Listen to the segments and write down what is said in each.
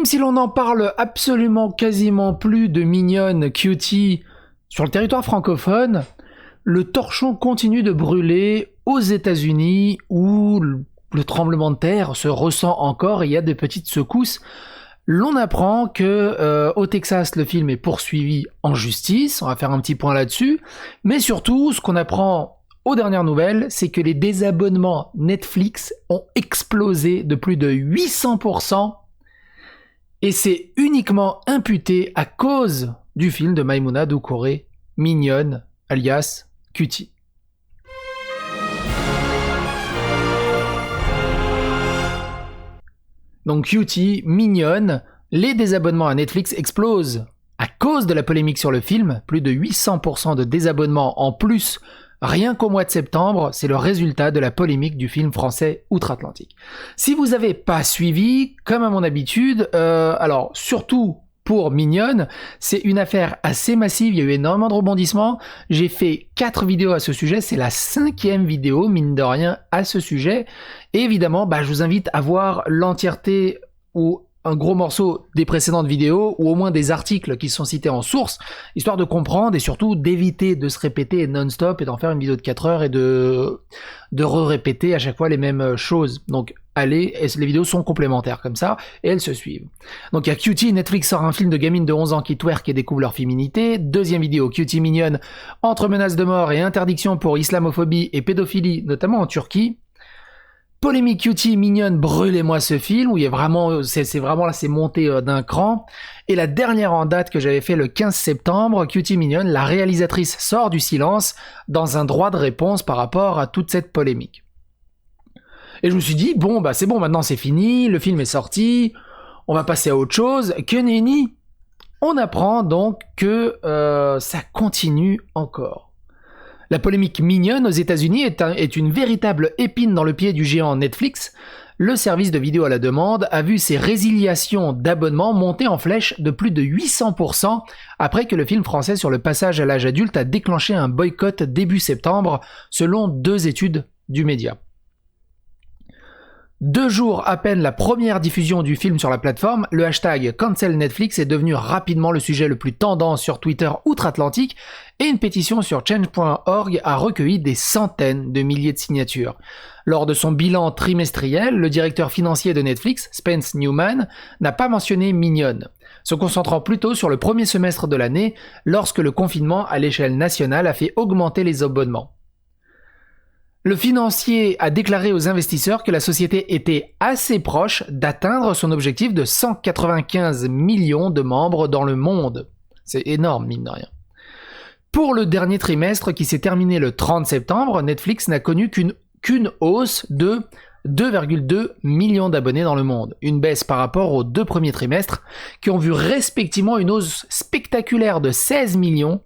si l'on n'en parle absolument quasiment plus de Mignonne Cutie sur le territoire francophone, le torchon continue de brûler aux États-Unis où le tremblement de terre se ressent encore et il y a de petites secousses. L'on apprend que au Texas, le film est poursuivi en justice, on va faire un petit point là-dessus, mais surtout, ce qu'on apprend aux dernières nouvelles, c'est que les désabonnements Netflix ont explosé de plus de 800%, et c'est uniquement imputé à cause du film de Maïmouna Doucouré, Mignonne, alias Cutie. Donc Cutie, Mignonne, les désabonnements à Netflix explosent à cause de la polémique sur le film, plus de 800% de désabonnements en plus, rien qu'au mois de septembre, c'est le résultat de la polémique du film français outre-Atlantique. Si vous n'avez pas suivi, comme à mon habitude, alors surtout pour Mignonne, c'est une affaire assez massive, il y a eu énormément de rebondissements, j'ai fait 4 vidéos à ce sujet, c'est la 5e vidéo, mine de rien, à ce sujet, et évidemment, je vous invite à voir l'entièreté ou un gros morceau des précédentes vidéos, ou au moins des articles qui sont cités en source, histoire de comprendre et surtout d'éviter de se répéter non-stop et d'en faire une vidéo de 4 heures et de re-répéter à chaque fois les mêmes choses. Donc allez, les vidéos sont complémentaires comme ça, et elles se suivent. Donc il y a Cutie, Netflix sort un film de gamines de 11 ans qui twerk et découvrent leur féminité. Deuxième vidéo, Cutie Mignonne, entre menaces de mort et interdiction pour islamophobie et pédophilie, notamment en Turquie. Polémique Cutie, Mignonne, brûlez-moi ce film, où il y a vraiment, c'est vraiment là, c'est monté d'un cran. Et la dernière en date que j'avais fait le 15 septembre, Cutie Mignonne, la réalisatrice sort du silence dans un droit de réponse par rapport à toute cette polémique. Et je me suis dit, bon, c'est bon, maintenant c'est fini, le film est sorti, on va passer à autre chose. Que nenni! On apprend donc que ça continue encore. La polémique Mignonne aux États-Unis est une véritable épine dans le pied du géant Netflix. Le service de vidéo à la demande a vu ses résiliations d'abonnements monter en flèche de plus de 800% après que le film français sur le passage à l'âge adulte a déclenché un boycott début septembre, selon 2 études du média. 2 jours à peine la première diffusion du film sur la plateforme, le hashtag Cancel Netflix est devenu rapidement le sujet le plus tendance sur Twitter outre-Atlantique et une pétition sur change.org a recueilli des centaines de milliers de signatures. Lors de son bilan trimestriel, le directeur financier de Netflix, Spence Newman, n'a pas mentionné Mignonne, se concentrant plutôt sur le premier semestre de l'année lorsque le confinement à l'échelle nationale a fait augmenter les abonnements. Le financier a déclaré aux investisseurs que la société était assez proche d'atteindre son objectif de 195 millions de membres dans le monde. C'est énorme, mine de rien. Pour le dernier trimestre qui s'est terminé le 30 septembre, Netflix n'a connu qu'une hausse de 2,2 millions d'abonnés dans le monde. Une baisse par rapport aux 2 premiers trimestres qui ont vu respectivement une hausse spectaculaire de 16 millions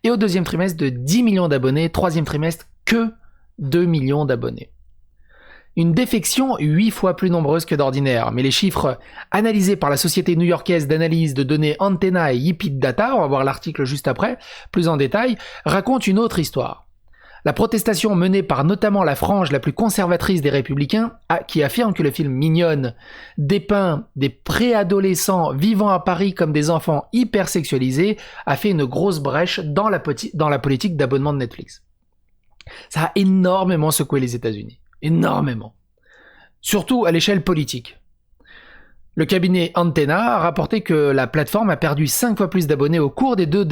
et au deuxième trimestre de 10 millions d'abonnés, troisième trimestre que 2 millions d'abonnés. Une défection 8 fois plus nombreuse que d'ordinaire, mais les chiffres analysés par la société new-yorkaise d'analyse de données Antenna et Yipit Data, on va voir l'article juste après, plus en détail, racontent une autre histoire. La protestation menée par notamment la frange la plus conservatrice des Républicains, qui affirme que le film Mignonne dépeint des préadolescents vivant à Paris comme des enfants hypersexualisés, a fait une grosse brèche dans la politique d'abonnement de Netflix. Ça a énormément secoué les États-Unis. Énormément. Surtout à l'échelle politique. Le cabinet Antenna a rapporté que la plateforme a perdu 5 fois plus d'abonnés au cours des 2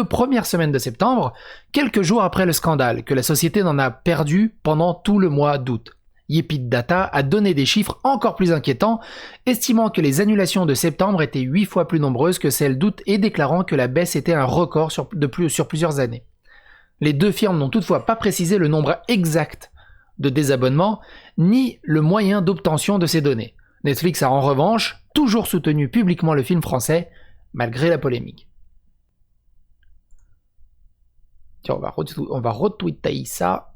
premières semaines de septembre, quelques jours après le scandale, que la société n'en a perdu pendant tout le mois d'août. Yipit Data a donné des chiffres encore plus inquiétants, estimant que les annulations de septembre étaient 8 fois plus nombreuses que celles d'août et déclarant que la baisse était un record sur plusieurs années. Les 2 firmes n'ont toutefois pas précisé le nombre exact de désabonnements, ni le moyen d'obtention de ces données. Netflix a en revanche toujours soutenu publiquement le film français, malgré la polémique. Tiens, on va retweeter ça.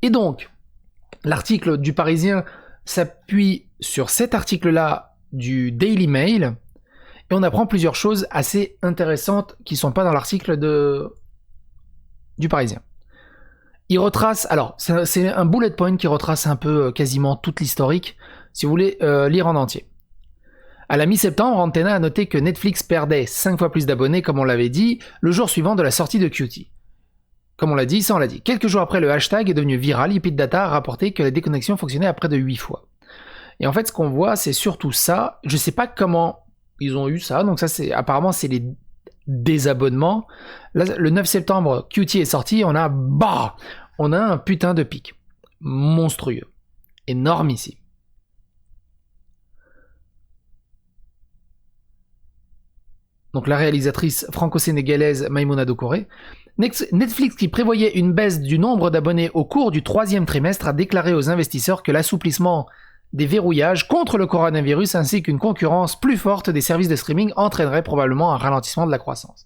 Et donc, l'article du Parisien s'appuie sur cet article-là du Daily Mail, et on apprend plusieurs choses assez intéressantes qui ne sont pas dans l'article du Parisien. Il retrace, alors c'est un bullet point qui retrace un peu quasiment toute l'historique, si vous voulez lire en entier. À la mi-septembre, Antenna a noté que Netflix perdait 5 fois plus d'abonnés, comme on l'avait dit, le jour suivant de la sortie de Cutie. Comme on l'a dit, ça on l'a dit. Quelques jours après, le hashtag est devenu viral. Yipit Data a rapporté que la déconnexion fonctionnait à près de 8 fois. Et en fait, ce qu'on voit, c'est surtout ça. Je sais pas comment ils ont eu ça. Donc ça, apparemment, c'est les désabonnements. Là, le 9 septembre, Cutie est sorti. On a un putain de pic. Monstrueux. Énormissime. Donc la réalisatrice franco-sénégalaise Maïmouna Doucouré. Netflix, qui prévoyait une baisse du nombre d'abonnés au cours du 3e trimestre, a déclaré aux investisseurs que l'assouplissement des verrouillages contre le coronavirus ainsi qu'une concurrence plus forte des services de streaming entraînerait probablement un ralentissement de la croissance.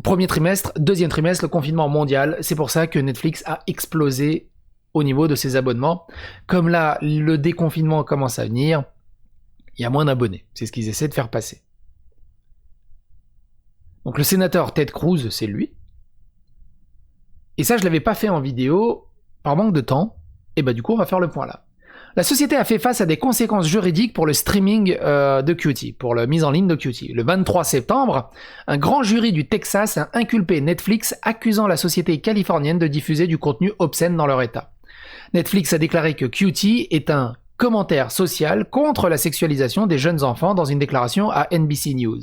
Premier trimestre, deuxième trimestre, le confinement mondial, c'est pour ça que Netflix a explosé au niveau de ses abonnements. Comme là, le déconfinement commence à venir, il y a moins d'abonnés. C'est ce qu'ils essaient de faire passer. Donc le sénateur Ted Cruz, c'est lui. Et ça, je l'avais pas fait en vidéo, par manque de temps. Et bah du coup, on va faire le point là. La société a fait face à des conséquences juridiques pour le streaming de Cutie, pour la mise en ligne de Cutie. Le 23 septembre, un grand jury du Texas a inculpé Netflix, accusant la société californienne de diffuser du contenu obscène dans leur état. Netflix a déclaré que Cutie est un commentaire social contre la sexualisation des jeunes enfants dans une déclaration à NBC News.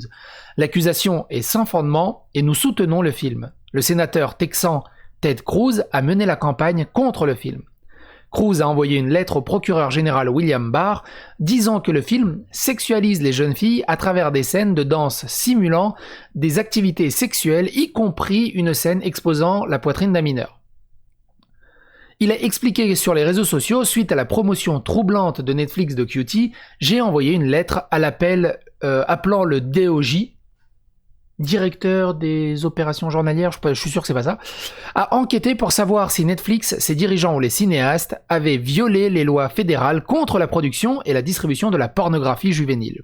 L'accusation est sans fondement et nous soutenons le film. Le sénateur texan Ted Cruz a mené la campagne contre le film. Cruz a envoyé une lettre au procureur général William Barr disant que le film sexualise les jeunes filles à travers des scènes de danse simulant des activités sexuelles, y compris une scène exposant la poitrine d'un mineur. Il a expliqué sur les réseaux sociaux, suite à la promotion troublante de Netflix de Cutie, j'ai envoyé une lettre à l'appel appelant le DOJ, directeur des opérations journalières, je suis sûr que c'est pas ça, à enquêter pour savoir si Netflix, ses dirigeants ou les cinéastes avaient violé les lois fédérales contre la production et la distribution de la pornographie juvénile.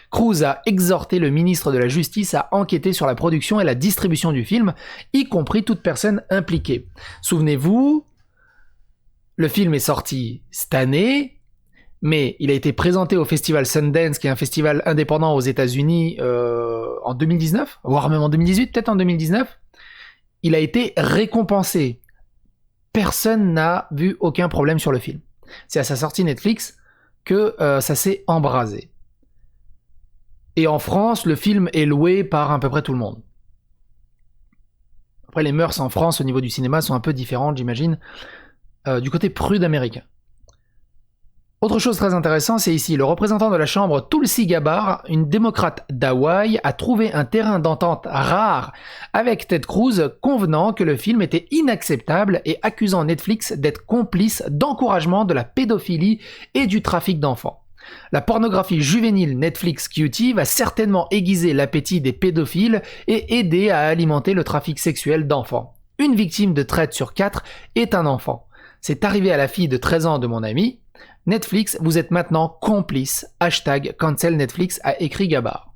Cruz a exhorté le ministre de la Justice à enquêter sur la production et la distribution du film, y compris toute personne impliquée. Souvenez-vous, le film est sorti cette année, mais il a été présenté au festival Sundance, qui est un festival indépendant aux États-Unis en 2019, voire même en 2018, peut-être en 2019. Il a été récompensé. Personne n'a vu aucun problème sur le film. C'est à sa sortie Netflix que ça s'est embrasé. Et en France, le film est loué par à peu près tout le monde. Après, les mœurs en France au niveau du cinéma sont un peu différentes, j'imagine, du côté prude américain. Autre chose très intéressante, c'est ici, le représentant de la Chambre Tulsi Gabbard, une démocrate d'Hawaï, a trouvé un terrain d'entente rare avec Ted Cruz, convenant que le film était inacceptable et accusant Netflix d'être complice d'encouragement de la pédophilie et du trafic d'enfants. La pornographie juvénile Netflix Cutie va certainement aiguiser l'appétit des pédophiles et aider à alimenter le trafic sexuel d'enfants. Une victime de traite sur 4 est un enfant. C'est arrivé à la fille de 13 ans de mon ami. Netflix, vous êtes maintenant complice. #cancel Netflix, a écrit Gabbard.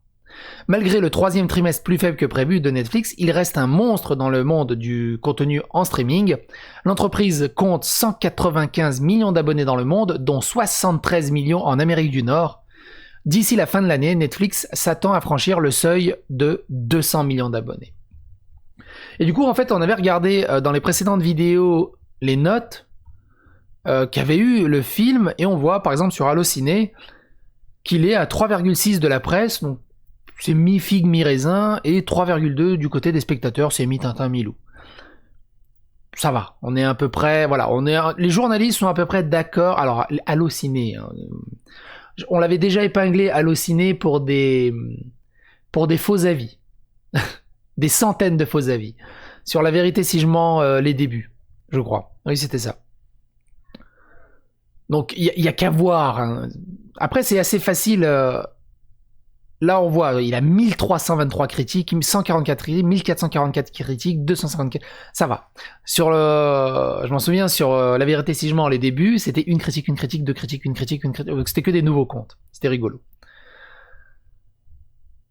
Malgré le 3e trimestre plus faible que prévu de Netflix, il reste un monstre dans le monde du contenu en streaming. L'entreprise compte 195 millions d'abonnés dans le monde, dont 73 millions en Amérique du Nord. D'ici la fin de l'année, Netflix s'attend à franchir le seuil de 200 millions d'abonnés. Et du coup, en fait, on avait regardé dans les précédentes vidéos les notes qu'avait eu le film, et on voit par exemple sur Allociné qu'il est à 3,6 de la presse, donc c'est mi-figue mi-raisin, et 3,2 du côté des spectateurs, c'est mi-Tintin mi-Loup. Ça va, on est à peu près, voilà, les journalistes sont à peu près d'accord. Alors Allociné, hein, on l'avait déjà épinglé Allociné pour des faux avis, des centaines de faux avis sur La Vérité si je mens, les débuts, je crois. Oui, c'était ça. Donc il y a qu'à voir. Hein. Après, c'est assez facile. Là, on voit, il a 1323 critiques, 144 critiques, 1444 critiques, 254. Ça va. Je m'en souviens, sur La Vérité si je mens, les débuts, c'était une critique, deux critiques, une critique. C'était que des nouveaux comptes. C'était rigolo.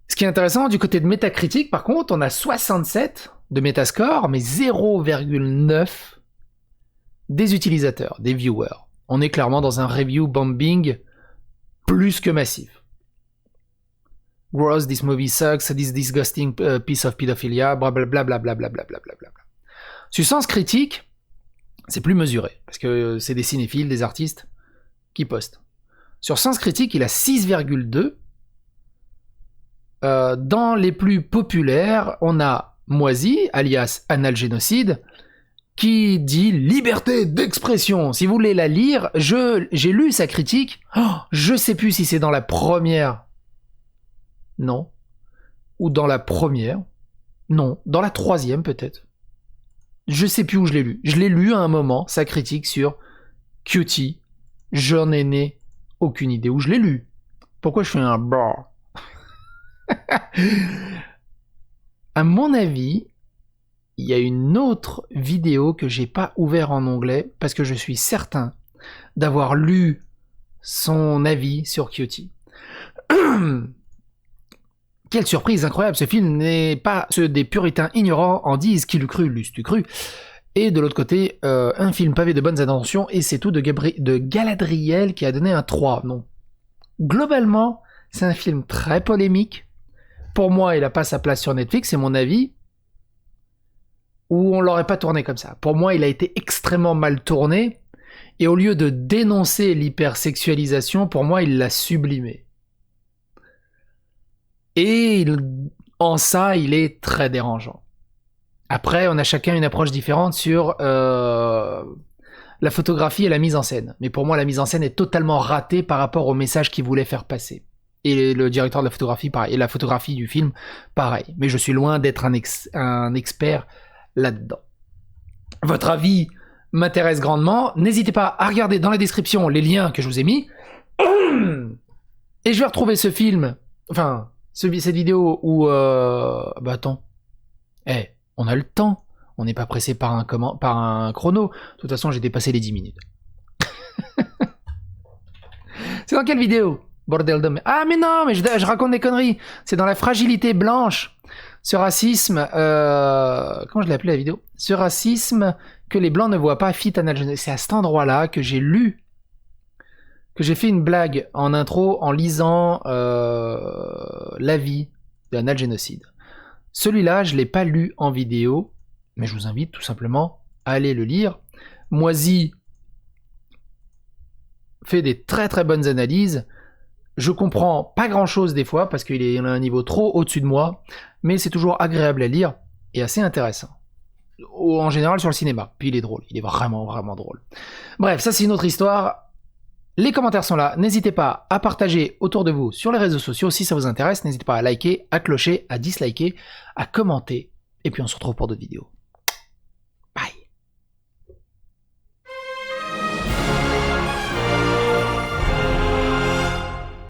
Ce qui est intéressant, du côté de Metacritic, par contre, on a 67 de Metascore, mais 0,9 des utilisateurs, des viewers. On est clairement dans un review bombing plus que massif. Gross, this movie sucks, this disgusting piece of pedophilia, blablabla, blablabla. Sur Sens Critique, c'est plus mesuré, parce que c'est des cinéphiles, des artistes qui postent. Sur Sens Critique, il a 6,2. Dans les plus populaires, on a Moisy, alias Analgénocide, qui dit liberté d'expression. Si vous voulez la lire, j'ai lu sa critique. Oh, je sais plus si c'est dans la première. Non. Ou dans la première. Non. Dans la troisième peut-être. Je sais plus où je l'ai lu. Je l'ai lu à un moment, sa critique sur Cutie. Je n'en ai aucune idée où je l'ai lu. Pourquoi je fais un brrr? À mon avis, il y a une autre vidéo que j'ai pas ouvert en onglet parce que je suis certain d'avoir lu son avis sur Cutie. Quelle surprise incroyable, ce film n'est pas ceux des puritains ignorants en disent qui l'eût cru, l'eût-tu cru. Et de l'autre côté, un film pavé de bonnes intentions et c'est tout de Galadriel qui a donné un 3. Non. Globalement, c'est un film très polémique. Pour moi, il n'a pas sa place sur Netflix, c'est mon avis. Ou on l'aurait pas tourné comme ça. Pour moi, il a été extrêmement mal tourné. Et au lieu de dénoncer l'hypersexualisation, pour moi, il l'a sublimé. Et en ça, il est très dérangeant. Après, on a chacun une approche différente sur la photographie et la mise en scène. Mais pour moi, la mise en scène est totalement ratée par rapport au message qu'il voulait faire passer. Et le directeur de la photographie, pareil. Et la photographie du film, pareil. Mais je suis loin d'être un expert là-dedans. Votre avis m'intéresse grandement. N'hésitez pas à regarder dans la description les liens que je vous ai mis. Et je vais retrouver ce film, enfin, cette vidéo où... Bah attends. On a le temps. On n'est pas pressé par un chrono. De toute façon, j'ai dépassé les 10 minutes. C'est dans quelle vidéo? Bordel de... Ah mais non, mais je raconte des conneries. C'est dans la fragilité blanche. Ce racisme... Comment je l'ai appelé la vidéo? Ce racisme que les blancs ne voient pas fit analgénocide. C'est à cet endroit-là que j'ai lu... que j'ai fait une blague en intro en lisant l'avis d'Analgénocide. Celui-là, je ne l'ai pas lu en vidéo, mais je vous invite tout simplement à aller le lire. Moisy fait des très très bonnes analyses. Je comprends pas grand-chose des fois, parce qu'il a un niveau trop au-dessus de moi, mais c'est toujours agréable à lire et assez intéressant. En général sur le cinéma. Puis il est drôle, il est vraiment vraiment drôle. Bref, ça c'est une autre histoire. Les commentaires sont là, n'hésitez pas à partager autour de vous sur les réseaux sociaux si ça vous intéresse, n'hésitez pas à liker, à clocher, à disliker, à commenter, et puis on se retrouve pour d'autres vidéos.